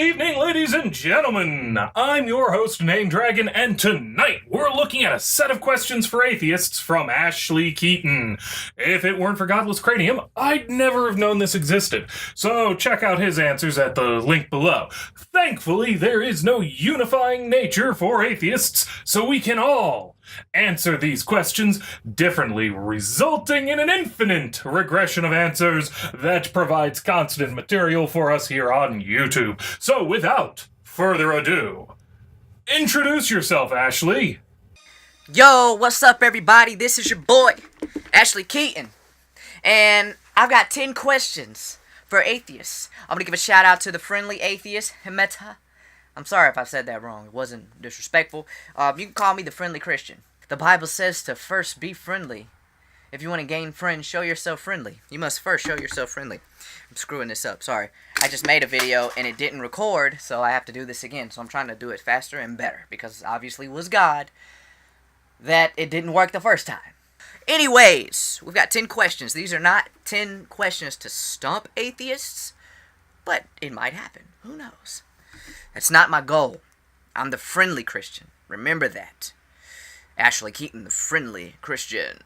evening, ladies and gentlemen. I'm your host, InaneDragon, and tonight we're looking at a set of questions for atheists from Ashlee Keyton. If it weren't for Godless Cranium, I'd never have known this existed, so check out his answers at the link below. Thankfully, there is no unifying nature for atheists, so we can all answer these questions differently, resulting in an infinite regression of answers that provides constant material for us here on YouTube. So without further ado, introduce yourself, Ashlee. Yo, what's up everybody? This is your boy, Ashlee Keyton. And I've got 10 questions for atheists. I'm going to give a shout out to the friendly atheist, Hemeta. I'm sorry if I said that wrong. It wasn't disrespectful. You can call me the friendly Christian. The Bible says to first be friendly. If you want to gain friends, show yourself friendly. You must first show yourself friendly. I'm screwing this up, sorry. I just made a video and it didn't record, so I have to do this again. So I'm trying to do it faster and better, because obviously it was God that it didn't work the first time. Anyways, we've got 10 questions. These are not 10 questions to stump atheists, but it might happen. Who knows? That's not my goal. I'm the friendly Christian. Remember that. Ashlee Keyton, the friendly Christian.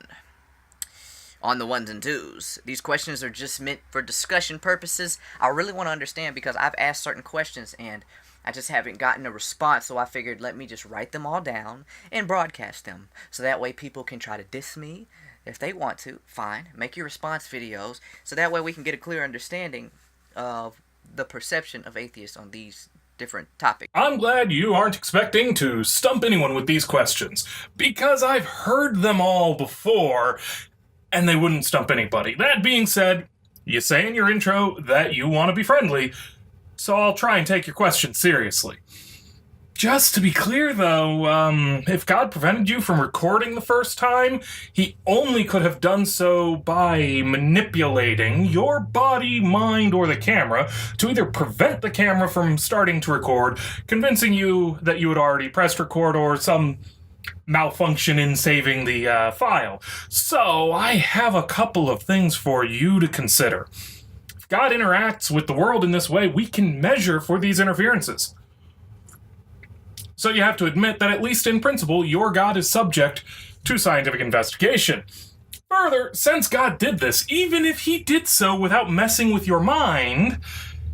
On the ones and twos. These questions are just meant for discussion purposes. I really want to understand, because I've asked certain questions and I just haven't gotten a response, so I figured let me just write them all down and broadcast them. So that way people can try to diss me if they want to. Fine. Make your response videos, so that way we can get a clear understanding of the perception of atheists on these different topics. I'm glad you aren't expecting to stump anyone with these questions, because I've heard them all before, and they wouldn't stump anybody. That being said, you say in your intro that you want to be friendly, so I'll try and take your question seriously. Just to be clear, though, if God prevented you from recording the first time, he only could have done so by manipulating your body, mind, or the camera to either prevent the camera from starting to record, convincing you that you had already pressed record, or some malfunction in saving the file. So I have a couple of things for you to consider. If God interacts with the world in this way, we can measure for these interferences. So you have to admit that, at least in principle, your God is subject to scientific investigation. Further, since God did this, even if he did so without messing with your mind,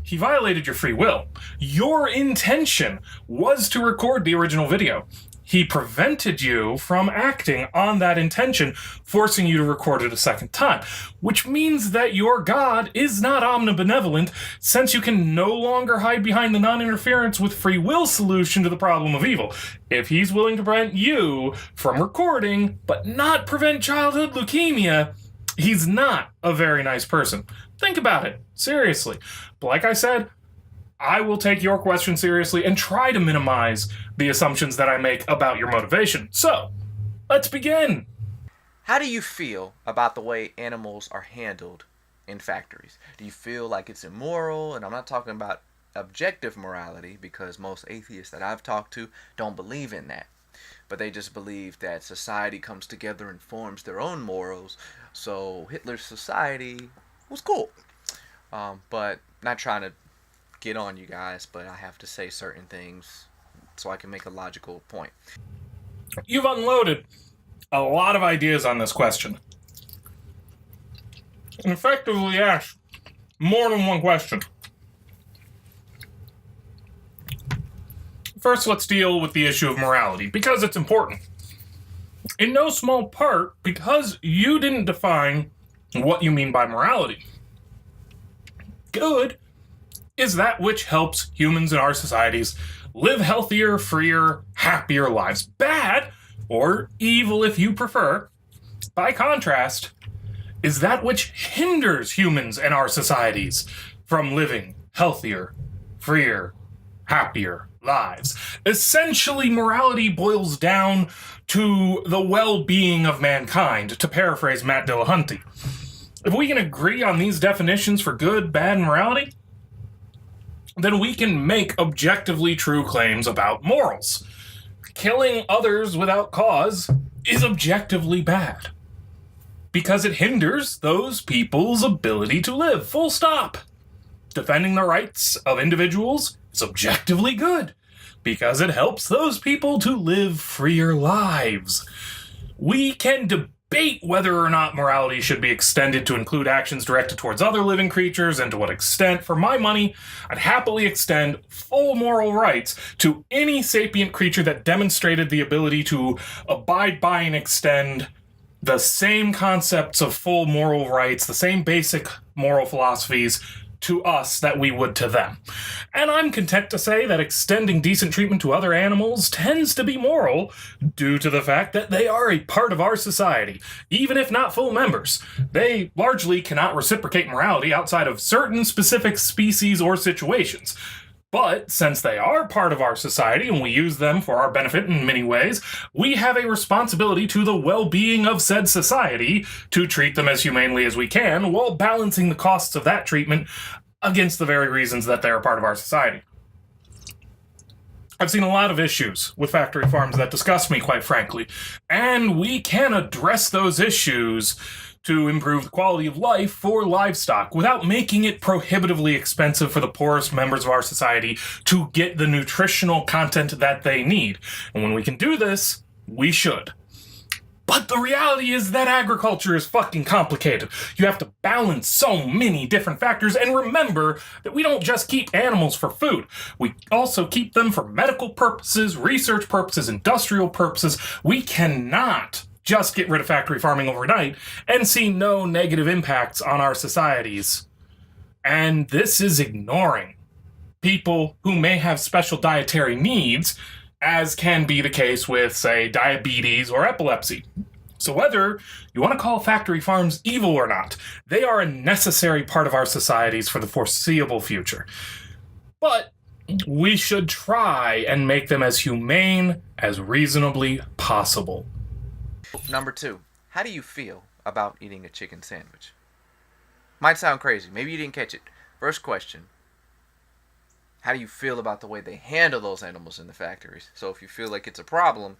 he violated your free will. Your intention was to record the original video. He prevented you from acting on that intention, forcing you to record it a second time, which means that your God is not omnibenevolent, since you can no longer hide behind the non-interference with free will solution to the problem of evil. If he's willing to prevent you from recording, but not prevent childhood leukemia, he's not a very nice person. Think about it, seriously. But like I said, I will take your question seriously and try to minimize the assumptions that I make about your motivation. So, let's begin. How do you feel about the way animals are handled in factories? Do you feel like it's immoral? And I'm not talking about objective morality, because most atheists that I've talked to don't believe in that. But they just believe that society comes together and forms their own morals. So Hitler's society was cool. But not trying to get on you guys, but I have to say certain things so I can make a logical point. You've unloaded a lot of ideas on this question, and effectively asked more than one question. First, let's deal with the issue of morality, because it's important. In no small part, because you didn't define what you mean by morality. Good is that which helps humans in our societies live healthier, freer, happier lives. Bad, or evil if you prefer, by contrast, is that which hinders humans in our societies from living healthier, freer, happier lives. Essentially, morality boils down to the well-being of mankind, to paraphrase Matt Dillahunty. If we can agree on these definitions for good, bad, and morality, then we can make objectively true claims about morals. Killing others without cause is objectively bad, because it hinders those people's ability to live, full stop. Defending the rights of individuals is It's objectively good, because it helps those people to live freer lives. We can debate whether or not morality should be extended to include actions directed towards other living creatures, and to what extent. For my money, I'd happily extend full moral rights to any sapient creature that demonstrated the ability to abide by and extend the same concepts of full moral rights, the same basic moral philosophies to us that we would to them. And I'm content to say that extending decent treatment to other animals tends to be moral due to the fact that they are a part of our society, even if not full members. They largely cannot reciprocate morality outside of certain specific species or situations. But since they are part of our society and we use them for our benefit in many ways, we have a responsibility to the well-being of said society to treat them as humanely as we can, while balancing the costs of that treatment against the very reasons that they are part of our society. I've seen a lot of issues with factory farms that disgust me, quite frankly, and we can address those issues to improve the quality of life for livestock without making it prohibitively expensive for the poorest members of our society to get the nutritional content that they need. And when we can do this, we should. But the reality is that agriculture is fucking complicated. You have to balance so many different factors, and remember that we don't just keep animals for food. We also keep them for medical purposes, research purposes, industrial purposes. We cannot just get rid of factory farming overnight and see no negative impacts on our societies. And this is ignoring people who may have special dietary needs, as can be the case with, say, diabetes or epilepsy. So whether you want to call factory farms evil or not, they are a necessary part of our societies for the foreseeable future. But we should try and make them as humane as reasonably possible. Number 2, how do you feel about eating a chicken sandwich? Might sound crazy. Maybe you didn't catch it. First question, how do you feel about the way they handle those animals in the factories? So if you feel like it's a problem,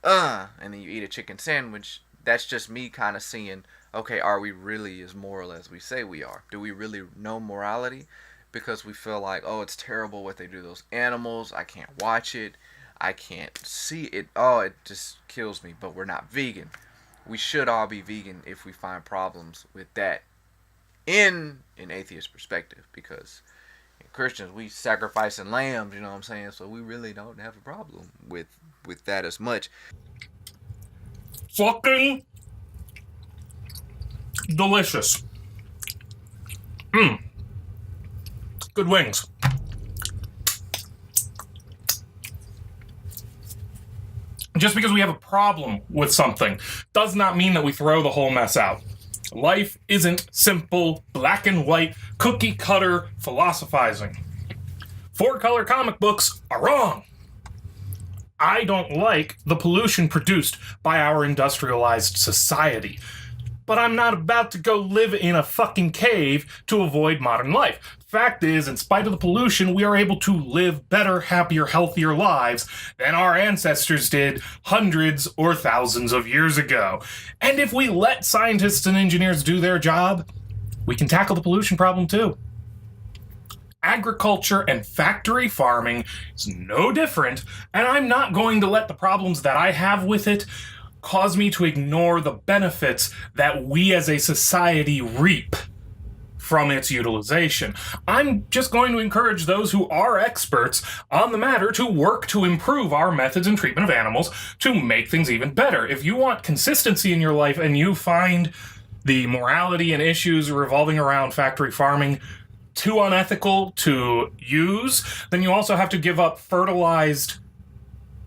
and then you eat a chicken sandwich, that's just me kind of seeing, okay, are we really as moral as we say we are? Do we really know morality? Because we feel like, oh, it's terrible what they do to those animals. I can't watch it. I can't see it. Oh, it just kills me. But we're not vegan. We should all be vegan if we find problems with that in an atheist perspective. Because Christians, we sacrificing lambs, you know what I'm saying? So we really don't have a problem with that as much. Fucking delicious. Good wings. Just because we have a problem with something does not mean that we throw the whole mess out. Life isn't simple, black and white, cookie-cutter philosophizing. 4-color comic books are wrong. I don't like the pollution produced by our industrialized society. But I'm not about to go live in a fucking cave to avoid modern life. Fact is, in spite of the pollution, we are able to live better, happier, healthier lives than our ancestors did hundreds or thousands of years ago. And if we let scientists and engineers do their job, we can tackle the pollution problem too. Agriculture and factory farming is no different, and I'm not going to let the problems that I have with it cause me to ignore the benefits that we as a society reap from its utilization. I'm just going to encourage those who are experts on the matter to work to improve our methods and treatment of animals to make things even better. If you want consistency in your life and you find the morality and issues revolving around factory farming too unethical to use, then you also have to give up fertilized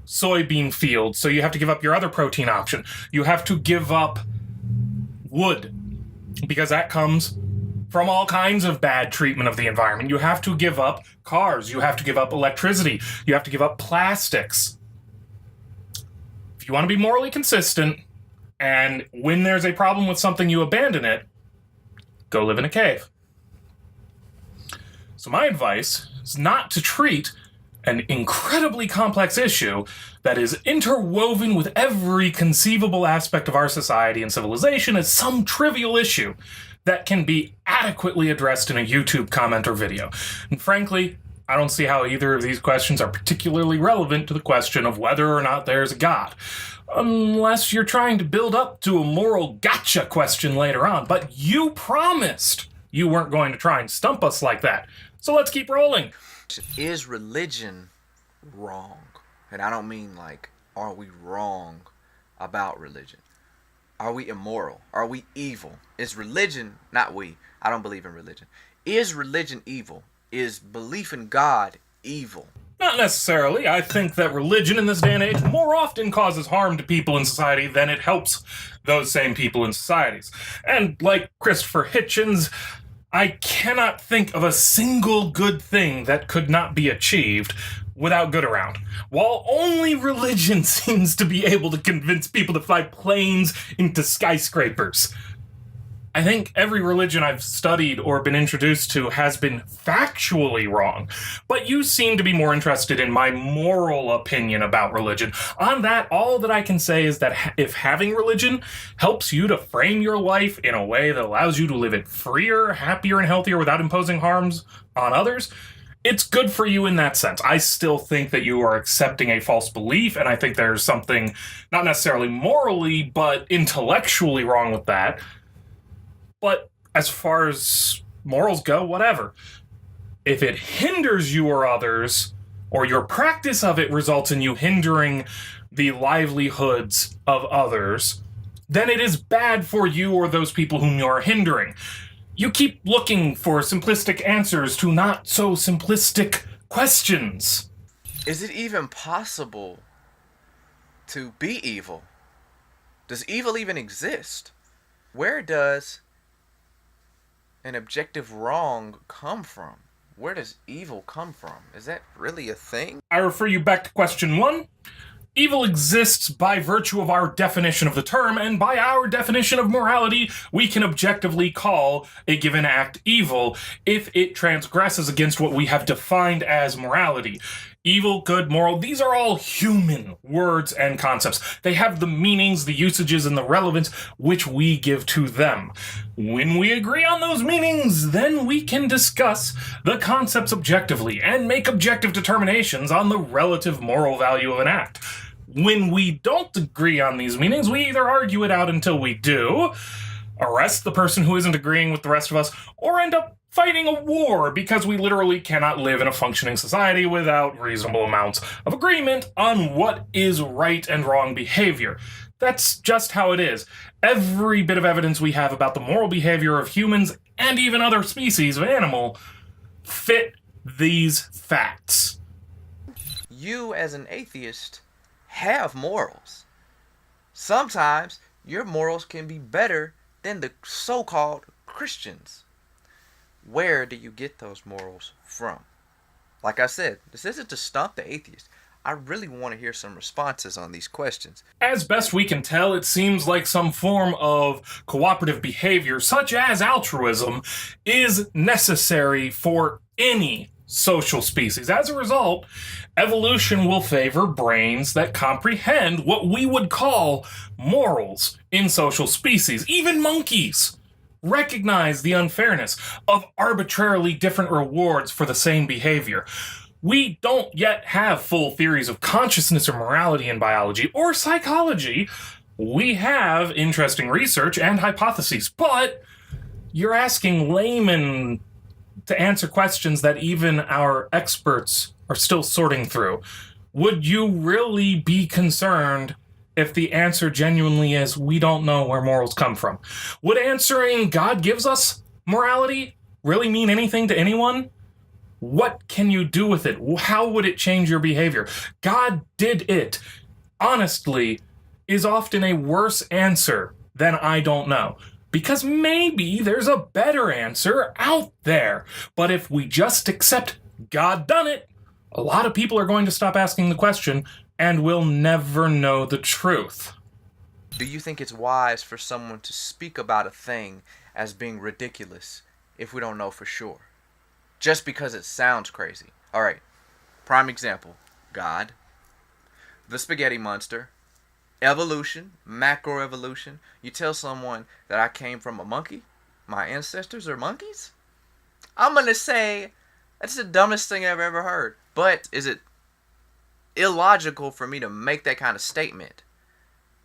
soybean fields, so you have to give up your other protein option. You have to give up wood, because that comes from all kinds of bad treatment of the environment. You have to give up cars. You have to give up electricity. You have to give up plastics. If you want to be morally consistent, and when there's a problem with something, you abandon it, go live in a cave. So my advice is not to treat an incredibly complex issue that is interwoven with every conceivable aspect of our society and civilization as some trivial issue that can be adequately addressed in a YouTube comment or video. And frankly, I don't see how either of these questions are particularly relevant to the question of whether or not there's a God. Unless you're trying to build up to a moral gotcha question later on. But you promised you weren't going to try and stump us like that. So let's keep rolling. Is religion wrong? And I don't mean like, are we wrong about religion? Are we immoral? Are we evil? Is religion, not we, I don't believe in religion. Is religion evil? Is belief in God evil? Not necessarily. I think that religion in this day and age more often causes harm to people in society than it helps those same people in societies. And like Christopher Hitchens, I cannot think of a single good thing that could not be achieved without good around. While only religion seems to be able to convince people to fly planes into skyscrapers. I think every religion I've studied or been introduced to has been factually wrong, but you seem to be more interested in my moral opinion about religion. On that, all that I can say is that if having religion helps you to frame your life in a way that allows you to live it freer, happier, and healthier without imposing harms on others, it's good for you in that sense. I still think that you are accepting a false belief, and I think there's something not necessarily morally, but intellectually wrong with that. But as far as morals go, whatever. If it hinders you or others, or your practice of it results in you hindering the livelihoods of others, then it is bad for you or those people whom you are hindering. You keep looking for simplistic answers to not so simplistic questions. Is it even possible to be evil? Does evil even exist? Where does an objective wrong come from? Where does evil come from? Is that really a thing? I refer you back to question 1. Evil exists by virtue of our definition of the term, and by our definition of morality, we can objectively call a given act evil if it transgresses against what we have defined as morality. Evil, good, moral, these are all human words and concepts. They have the meanings, the usages, and the relevance which we give to them. When we agree on those meanings, then we can discuss the concepts objectively and make objective determinations on the relative moral value of an act. When we don't agree on these meanings, we either argue it out until we do, arrest the person who isn't agreeing with the rest of us, or end up fighting a war because we literally cannot live in a functioning society without reasonable amounts of agreement on what is right and wrong behavior. That's just how it is. Every bit of evidence we have about the moral behavior of humans and even other species of animal fit these facts. You, as an atheist, have morals. Sometimes your morals can be better than the so-called Christians. Where do you get those morals from? Like I said, this isn't to stump the atheist. I really want to hear some responses on these questions. As best we can tell, it seems like some form of cooperative behavior, such as altruism, is necessary for any social species. As a result, evolution will favor brains that comprehend what we would call morals in social species. Even monkeys recognize the unfairness of arbitrarily different rewards for the same behavior. We don't yet have full theories of consciousness or morality in biology or psychology. We have interesting research and hypotheses, but you're asking laymen to answer questions that even our experts are still sorting through. Would you really be concerned if the answer genuinely is, we don't know where morals come from? Would answering God gives us morality really mean anything to anyone? What can you do with it? How would it change your behavior? God did it, honestly, is often a worse answer than I don't know. Because maybe there's a better answer out there. But if we just accept God done it, a lot of people are going to stop asking the question, and we'll never know the truth. Do you think it's wise for someone to speak about a thing as being ridiculous if we don't know for sure? Just because it sounds crazy. Alright, prime example. God, the spaghetti monster, evolution, macroevolution. You tell someone that I came from a monkey, my ancestors are monkeys, I'm gonna say That's the dumbest thing I've ever heard. But is it illogical for me to make that kind of statement?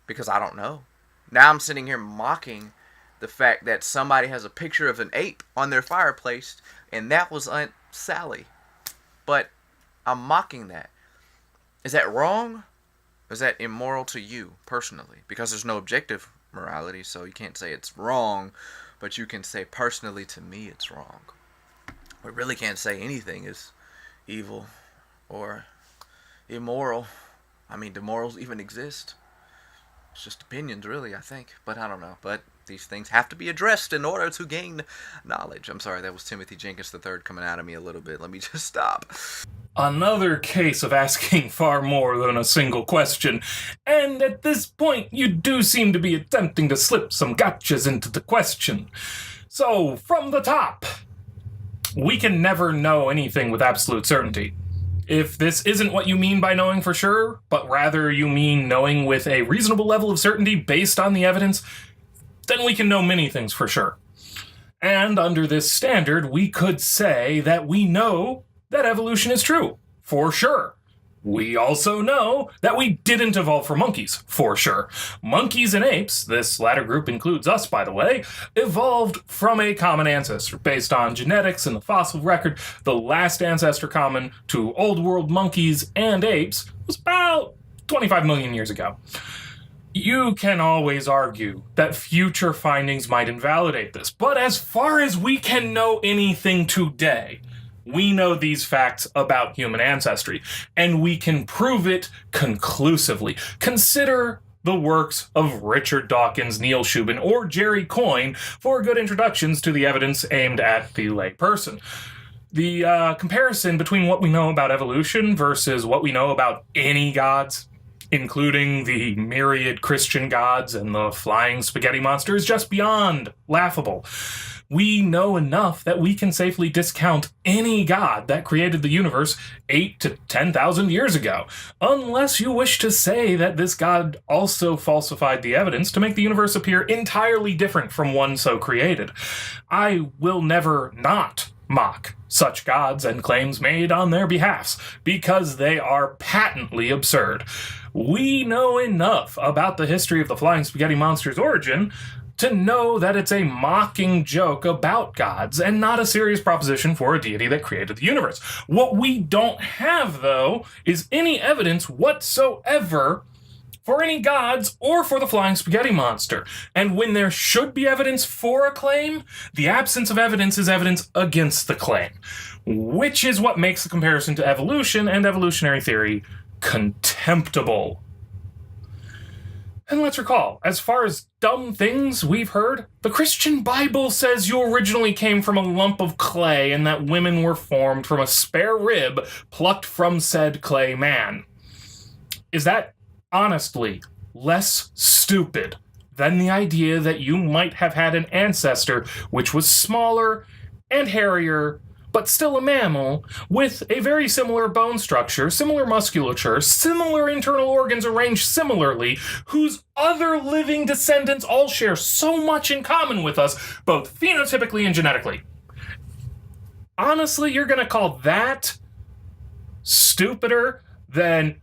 Because I don't know. Now I'm sitting here mocking the fact that somebody has a picture of an ape on their fireplace, and that was Aunt Sally. But I'm mocking that. Is that wrong? Or is that immoral to you personally? Because there's no objective morality, so you can't say it's wrong, but you can say personally to me it's wrong. We really can't say anything is evil or immoral. I mean, do morals even exist? It's just opinions, really, I think. But I don't know. But these things have to be addressed in order to gain knowledge. I'm sorry, that was Timothy Jenkins III coming out of me a little bit. Let me just stop. Another case of asking far more than a single question. And at this point, you do seem to be attempting to slip some gotchas into the question. So, from the top, we can never know anything with absolute certainty. If this isn't what you mean by knowing for sure, but rather you mean knowing with a reasonable level of certainty based on the evidence, then we can know many things for sure. And under this standard, we could say that we know that evolution is true, for sure. We also know that we didn't evolve from monkeys, for sure. Monkeys and apes, this latter group includes us, by the way, evolved from a common ancestor. Based on genetics and the fossil record, the last ancestor common to old world monkeys and apes was about 25 million years ago. You can always argue that future findings might invalidate this, but as far as we can know anything today, we know these facts about human ancestry, and we can prove it conclusively. Consider the works of Richard Dawkins, Neil Shubin, or Jerry Coyne for good introductions to the evidence aimed at the lay person. The comparison between what we know about evolution versus what we know about any gods, including the myriad Christian gods and the flying spaghetti monster, is just beyond laughable. We know enough that we can safely discount any god that created the universe 8 to 10,000 years ago, unless you wish to say that this god also falsified the evidence to make the universe appear entirely different from one so created. I will never not mock such gods and claims made on their behalfs, because they are patently absurd. We know enough about the history of the flying spaghetti monster's origin to know that it's a mocking joke about gods and not a serious proposition for a deity that created the universe. What we don't have, though, is any evidence whatsoever for any gods or for the flying spaghetti monster. And when there should be evidence for a claim, the absence of evidence is evidence against the claim, which is what makes the comparison to evolution and evolutionary theory contemptible. And let's recall, as far as dumb things we've heard, the Christian Bible says you originally came from a lump of clay and that women were formed from a spare rib plucked from said clay man. Is that, honestly, less stupid than the idea that you might have had an ancestor which was smaller and hairier, but still a mammal, with a very similar bone structure, similar musculature, similar internal organs arranged similarly, whose other living descendants all share so much in common with us, both phenotypically and genetically? Honestly, you're gonna call that stupider than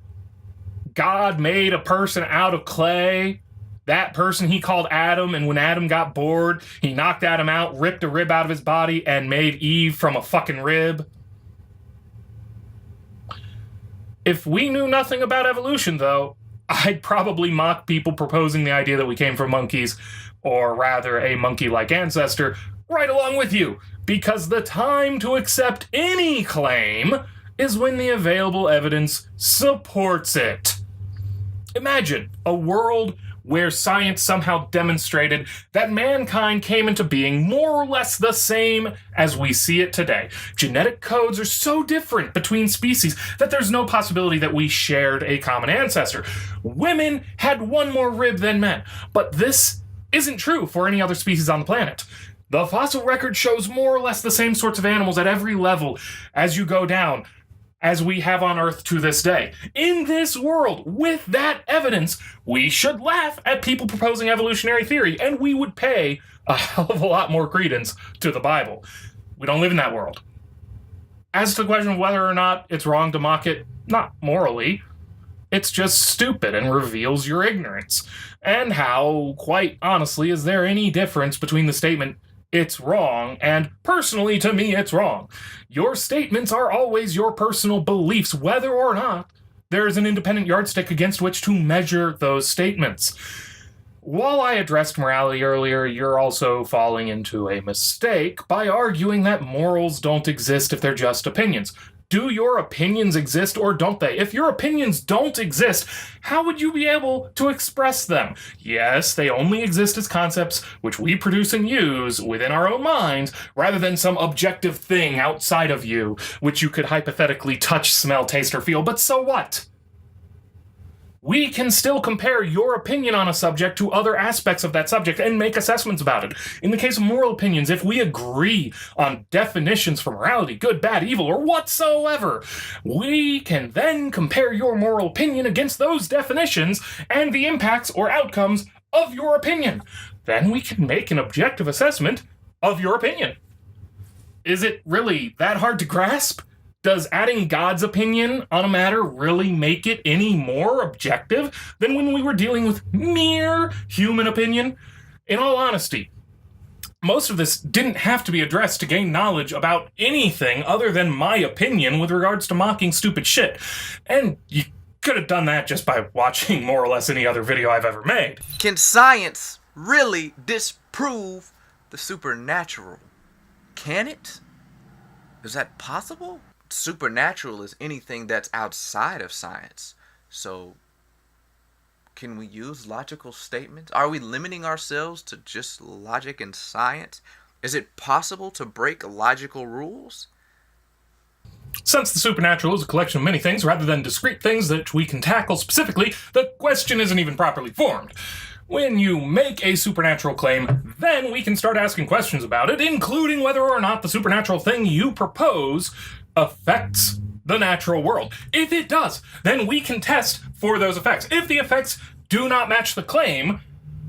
God made a person out of clay? That person he called Adam, and when Adam got bored, he knocked Adam out, ripped a rib out of his body, and made Eve from a fucking rib. If we knew nothing about evolution, though, I'd probably mock people proposing the idea that we came from monkeys, or rather a monkey-like ancestor, right along with you, because the time to accept any claim is when the available evidence supports it. Imagine a world where science somehow demonstrated that mankind came into being more or less the same as we see it today. Genetic codes are so different between species that there's no possibility that we shared a common ancestor. Women had one more rib than men, but this isn't true for any other species on the planet. The fossil record shows more or less the same sorts of animals at every level as you go down, as we have on Earth to this day. In this world, with that evidence, we should laugh at people proposing evolutionary theory, and we would pay a hell of a lot more credence to the Bible. We don't live in that world. As to the question of whether or not it's wrong to mock it, not morally. It's just stupid and reveals your ignorance. And how, quite honestly, is there any difference between the statement, it's wrong, and personally to me it's wrong? Your statements are always your personal beliefs, whether or not there is an independent yardstick against which to measure those statements. While I addressed morality earlier, you're also falling into a mistake by arguing that morals don't exist if they're just opinions. Do your opinions exist or don't they? If your opinions don't exist, how would you be able to express them? Yes, they only exist as concepts which we produce and use within our own minds, rather than some objective thing outside of you, which you could hypothetically touch, smell, taste, or feel. But so what? We can still compare your opinion on a subject to other aspects of that subject and make assessments about it. In the case of moral opinions, if we agree on definitions for morality, good, bad, evil, or whatsoever, we can then compare your moral opinion against those definitions and the impacts or outcomes of your opinion. Then we can make an objective assessment of your opinion. Is it really that hard to grasp? Does adding God's opinion on a matter really make it any more objective than when we were dealing with mere human opinion? In all honesty, most of this didn't have to be addressed to gain knowledge about anything other than my opinion with regards to mocking stupid shit. And you could have done that just by watching more or less any other video I've ever made. Can science really disprove the supernatural? Can it? Is that possible? Supernatural is anything that's outside of science. So, can we use logical statements? Are we limiting ourselves to just logic and science? Is it possible to break logical rules? Since the supernatural is a collection of many things rather than discrete things that we can tackle specifically, the question isn't even properly formed. When you make a supernatural claim, then we can start asking questions about it, including whether or not the supernatural thing you propose affects the natural world. If it does, then we can test for those effects. If the effects do not match the claim,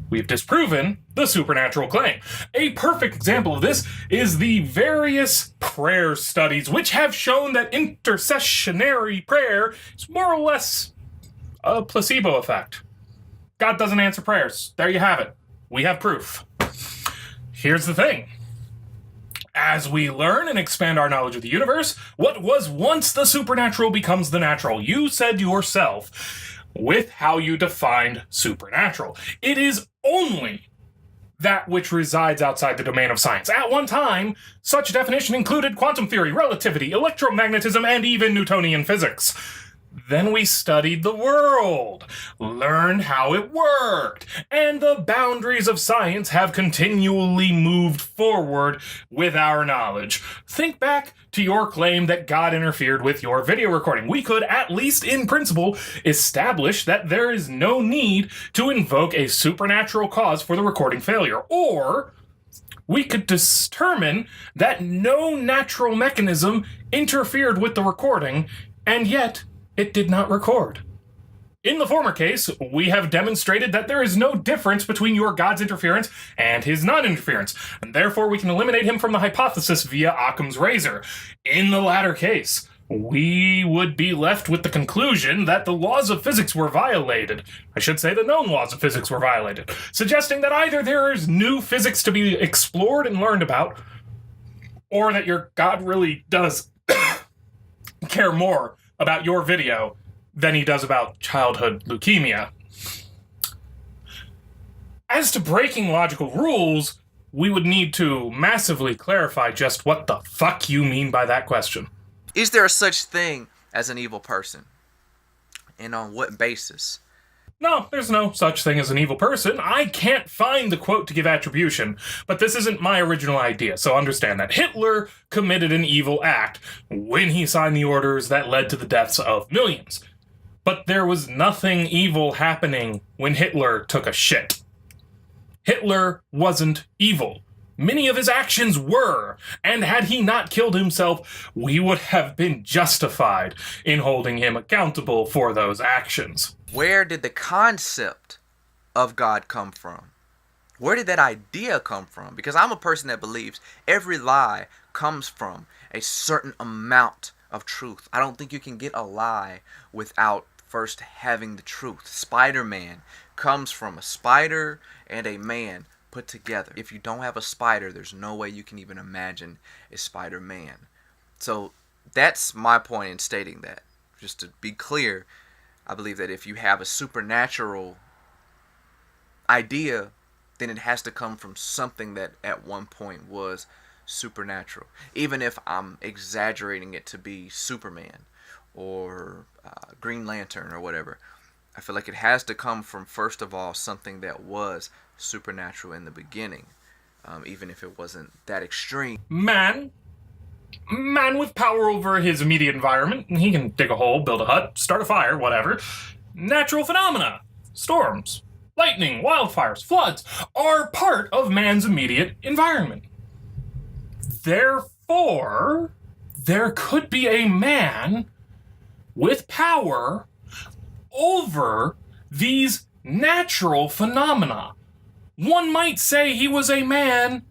we've disproven the supernatural claim. A perfect example of this is the various prayer studies, which have shown that intercessionary prayer is more or less a placebo effect. God doesn't answer prayers. There you have it. We have proof. Here's the thing. As we learn and expand our knowledge of the universe, what was once the supernatural becomes the natural. You said yourself with how you defined supernatural. It is only that which resides outside the domain of science. At one time, such definition included quantum theory, relativity, electromagnetism, and even Newtonian physics. Then we studied the world, learned how it worked, and the boundaries of science have continually moved forward with our knowledge. Think back to your claim that God interfered with your video recording. We could, at least in principle, establish that there is no need to invoke a supernatural cause for the recording failure. Or we could determine that no natural mechanism interfered with the recording, and yet it did not record. In the former case, we have demonstrated that there is no difference between your God's interference and his non-interference, and therefore we can eliminate him from the hypothesis via Occam's razor. In the latter case, we would be left with the conclusion that the laws of physics were violated. I should say the known laws of physics were violated, suggesting that either there is new physics to be explored and learned about, or that your God really does care more about your video than he does about childhood leukemia. As to breaking logical rules, we would need to massively clarify just what the fuck you mean by that question. Is there a such thing as an evil person? And on what basis? No, there's no such thing as an evil person. I can't find the quote to give attribution, but this isn't my original idea, so understand that Hitler committed an evil act when he signed the orders that led to the deaths of millions. But there was nothing evil happening when Hitler took a shit. Hitler wasn't evil. Many of his actions were, and had he not killed himself, we would have been justified in holding him accountable for those actions. Where did the concept of God come from? Where did that idea come from? Because I'm a person that believes every lie comes from a certain amount of truth. I don't think you can get a lie without first having the truth. Spider-Man comes from a spider and a man put together. If you don't have a spider, there's no way you can even imagine a Spider-Man. So that's my point in stating that. Just to be clear, I believe that if you have a supernatural idea, then it has to come from something that at one point was supernatural. Even if I'm exaggerating it to be Superman or Green Lantern or whatever, I feel like it has to come from, first of all, something that was supernatural in the beginning, even if it wasn't that extreme. Man with power over his immediate environment. He can dig a hole, build a hut, start a fire, whatever. Natural phenomena, storms, lightning, wildfires, floods, are part of man's immediate environment. Therefore, there could be a man with power over these natural phenomena. One might say he was a man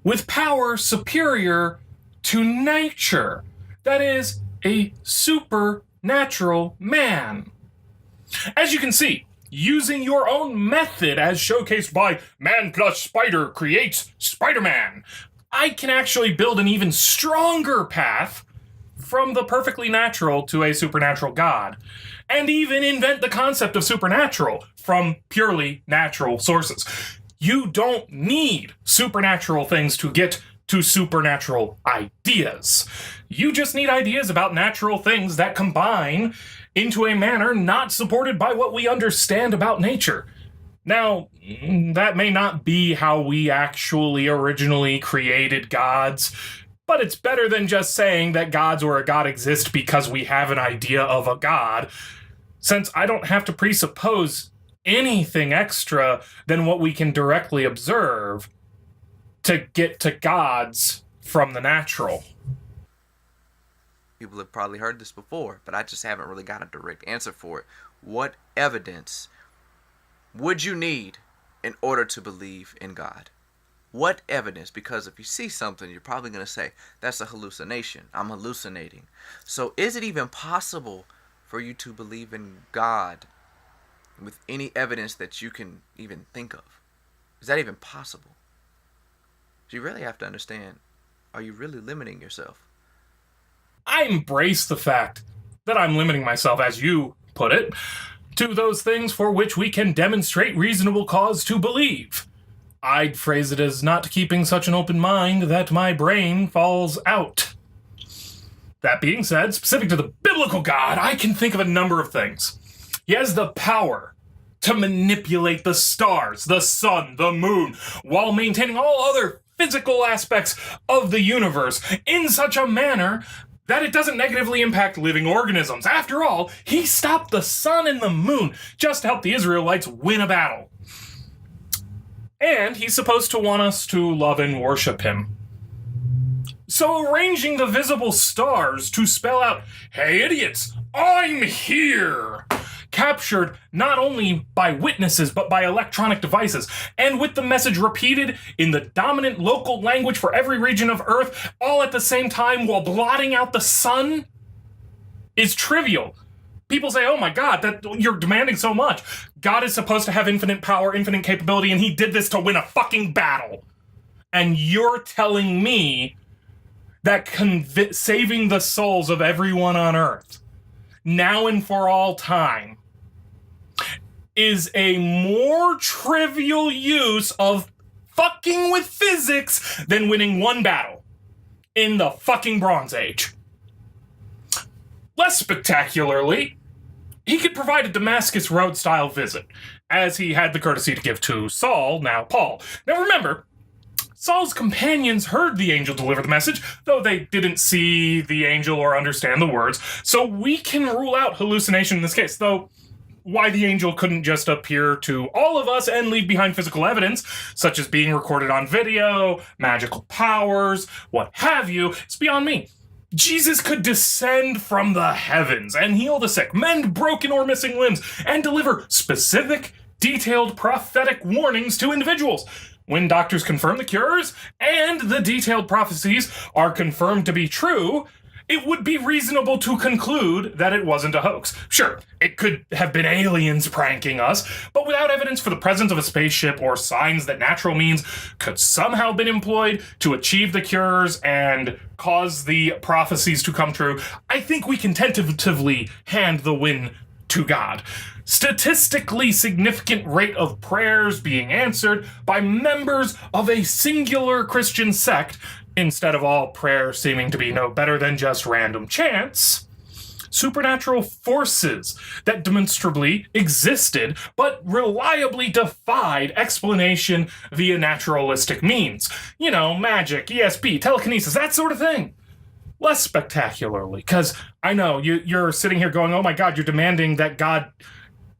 with power superior to nature. That is, a supernatural man. As you can see, using your own method as showcased by Man plus Spider creates Spider-Man, I can actually build an even stronger path from the perfectly natural to a supernatural god, and even invent the concept of supernatural from purely natural sources. You don't need supernatural things to get to supernatural ideas. You just need ideas about natural things that combine into a manner not supported by what we understand about nature. Now, that may not be how we actually originally created gods, but it's better than just saying that gods or a god exist because we have an idea of a god, since I don't have to presuppose anything extra than what we can directly observe to get to gods from the natural. People have probably heard this before, but I just haven't really got a direct answer for it. What evidence would you need in order to believe in God? What evidence? Because if you see something, you're probably going to say, that's a hallucination. I'm hallucinating. So is it even possible for you to believe in God with any evidence that you can even think of? Is that even possible? So you really have to understand, are you really limiting yourself? I embrace the fact that I'm limiting myself, as you put it, to those things for which we can demonstrate reasonable cause to believe. I'd phrase it as not keeping such an open mind that my brain falls out. That being said, specific to the biblical God, I can think of a number of things. He has the power to manipulate the stars, the sun, the moon, while maintaining all other physical aspects of the universe in such a manner that it doesn't negatively impact living organisms. After all, he stopped the sun and the moon just to help the Israelites win a battle. And he's supposed to want us to love and worship him. So arranging the visible stars to spell out, "Hey idiots, I'm here," captured not only by witnesses but by electronic devices, and with the message repeated in the dominant local language for every region of Earth, all at the same time while blotting out the sun, is trivial. People say, oh my God, that you're demanding so much. God is supposed to have infinite power, infinite capability, and he did this to win a fucking battle. And you're telling me that saving the souls of everyone on Earth, now and for all time, is a more trivial use of fucking with physics than winning one battle in the fucking Bronze Age. Less spectacularly, he could provide a Damascus Road-style visit, as he had the courtesy to give to Saul, now Paul. Now remember, Saul's companions heard the angel deliver the message, though they didn't see the angel or understand the words, so we can rule out hallucination in this case, though why the angel couldn't just appear to all of us and leave behind physical evidence, such as being recorded on video, magical powers, what have you, it's beyond me. Jesus could descend from the heavens and heal the sick, mend broken or missing limbs, and deliver specific, detailed prophetic warnings to individuals. when doctors confirm the cures and the detailed prophecies are confirmed to be true, it would be reasonable to conclude that it wasn't a hoax. Sure, it could have been aliens pranking us, but without evidence for the presence of a spaceship or signs that natural means could somehow been employed to achieve the cures and cause the prophecies to come true, I think we can tentatively hand the win to God. Statistically significant rate of prayers being answered by members of a singular Christian sect instead of all prayers seeming to be no better than just random chants. Supernatural forces that demonstrably existed but reliably defied explanation via naturalistic means. You know, magic, ESP, telekinesis, that sort of thing. Less spectacularly, because I know you're sitting here going, oh my god, you're demanding that God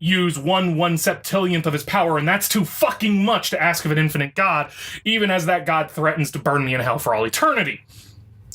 use 1/1/7 of his power, and that's too fucking much to ask of an infinite God, even as that God threatens to burn me in hell for all eternity.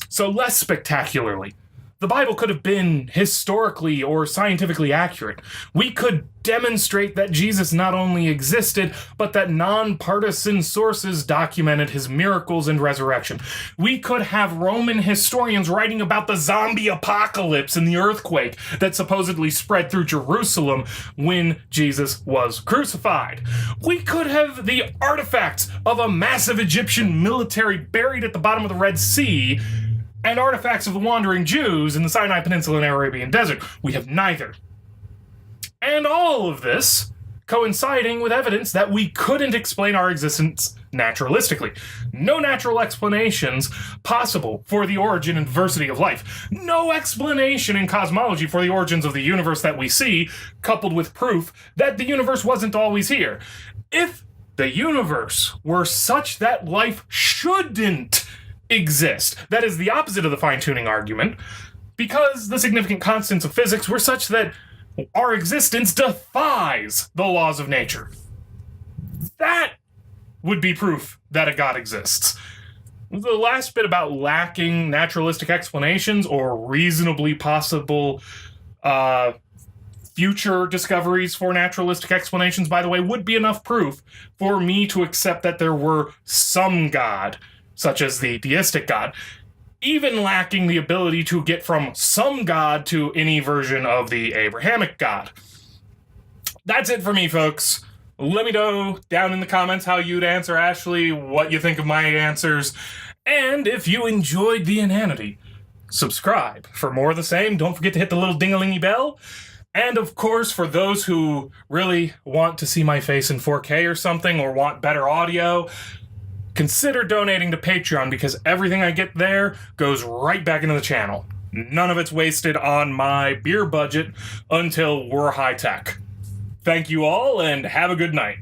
So less spectacularly, the Bible could have been historically or scientifically accurate. We could demonstrate that Jesus not only existed, but that nonpartisan sources documented his miracles and resurrection. We could have Roman historians writing about the zombie apocalypse and the earthquake that supposedly spread through Jerusalem when Jesus was crucified. We could have the artifacts of a massive Egyptian military buried at the bottom of the Red Sea and artifacts of the wandering Jews in the Sinai Peninsula and Arabian Desert. We have neither. And all of this coinciding with evidence that we couldn't explain our existence naturalistically. No natural explanations possible for the origin and diversity of life. No explanation in cosmology for the origins of the universe that we see, coupled with proof that the universe wasn't always here. If the universe were such that life shouldn't exist, that is the opposite of the fine-tuning argument, because the significant constants of physics were such that our existence defies the laws of nature. That would be proof that a God exists. The last bit about lacking naturalistic explanations or reasonably possible future discoveries for naturalistic explanations, by the way, would be enough proof for me to accept that there were some God, such as the deistic God, even lacking the ability to get from some God to any version of the Abrahamic God. That's it for me, folks. Let me know down in the comments how you'd answer Ashlee, what you think of my answers, and if you enjoyed the inanity. Subscribe for more of the same. Don't forget to hit the little ding-a-lingy bell. And of course, for those who really want to see my face in 4K or something, or want better audio, consider donating to Patreon, because everything I get there goes right back into the channel. None of it's wasted on my beer budget until we're high tech. Thank you all, and have a good night.